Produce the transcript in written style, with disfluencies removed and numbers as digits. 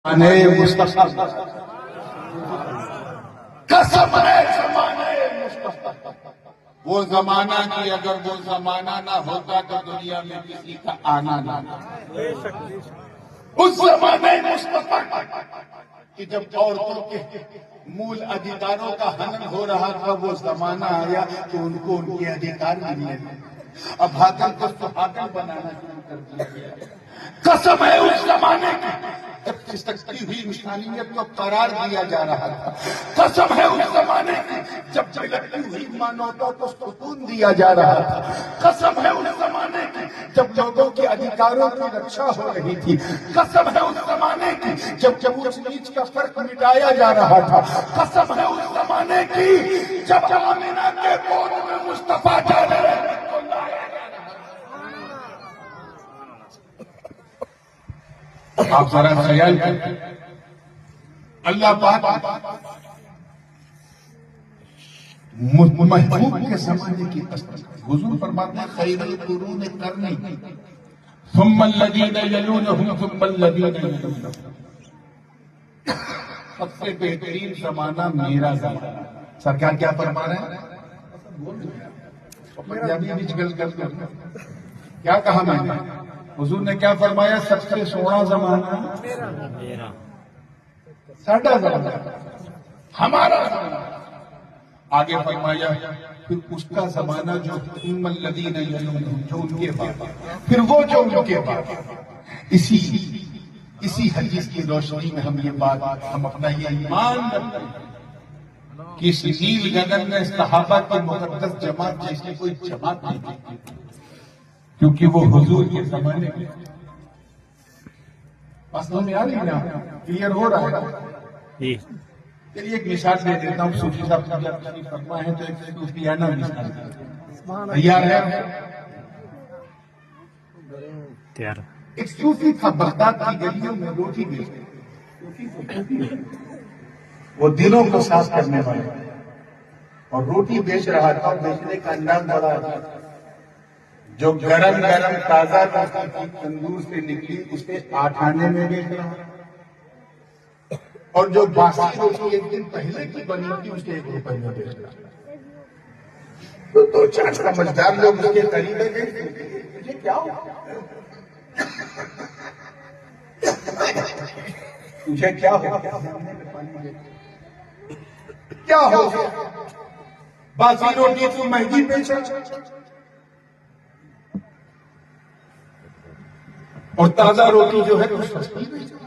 مصطفیٰ قسم ہے زمانے مصطفیٰ، وہ زمانہ کی اگر وہ زمانہ نہ ہوتا تو دنیا میں کسی کا آنا نہ ہوتا۔ اس زمانے مصطفیٰ کہ جب عورتوں کے مول ادھیکاروں کا ہنن ہو رہا تھا، وہ زمانہ آیا کہ ان کو ان کے ادھیکار ملنے لگے۔ اب حاکم کو سہاگن بنانا شروع کر دیا گیا۔ قسم ہے اس زمانے کی جب کھسکتی ہوئی انسانیت کو قرار دیا جا رہا تھا۔ قسم ہے اس زمانے کی جب بلکتی ہوئی مانوتا کو سکون دیا جا رہا تھا۔ قسم ہے اس زمانے کی جب لوگوں کے ادھیکاروں کی رکشا ہو رہی تھی۔ قسم ہے اس زمانے کی جب اونچ نیچ کا فرق مٹایا جا رہا تھا۔ قسم ہے اس زمانے کی جب آمنہ کے گود میں مصطفیٰ جانے کو لایا جا رہا تھا۔ آپ ذرا خیال کریں، اللہ پاک محبوب کے زمانے کی تصدیق۔ حضور فرماتے ہیں خیر القرون قرنی ثم الذین یلونہم ثم الذین یلونہم، سب سے بہترین زمانہ میرا زمانہ۔ سرکار کیا فرما رہے ہیں؟ پنجابی بھی گل کر کیا کہا میں نے؟ حضور نے کیا فرمایا؟ سب سے سونا زمانہ میرا، ساڈا زمانہ، ہمارا زمانہ۔ آگے فرمایا پھر اس کا زمانہ جو ثم الذین یلونہم، جو ان کے بعد، پھر وہ جو ان کے بعد۔ اسی حدیث کی روشنی میں ہم یہ بات، ہم اپنا یہ ایمان رکھتے ہیں کہ اس نیل گگن میں صحابہ کی مقدس جماعت جیسی کوئی جماعت نہیں تھی، کیونکہ وہ حضور کے زمانے میں۔ بس میں آ رہی نا، کلیئر ہو رہا ہے؟ چلیے ایک مثال دے دیتا ہوں۔ صوفی صاحب کی فرما ہے تو ایک صوفیانہ مثال تیار ہے؟ ایک صوفی تھا بغداد کی گلیوں میں روٹی بیچتا، وہ دلوں کو صاف کرنے والا، اور روٹی بیچ رہا تھا۔ بیچنے کا انداز بڑا تھا، جو گرم گرم تازہ روٹی تندور سے نکلی اسے 8 آنے میں بیچ رہا، اور جو باسی روٹی ایک دن پہلے کی بنی تھی اسے 1 روپے میں بیچ رہا۔ تو 2-4 سمجھدار لوگ اس کے قریب گئے، مجھے کیا ہو تجھے کیا ہو کیا ہو باسی روٹی تو مہنگی بیچ رہا اور تازہ روٹی جو ہے تو سستی بیچ رہا۔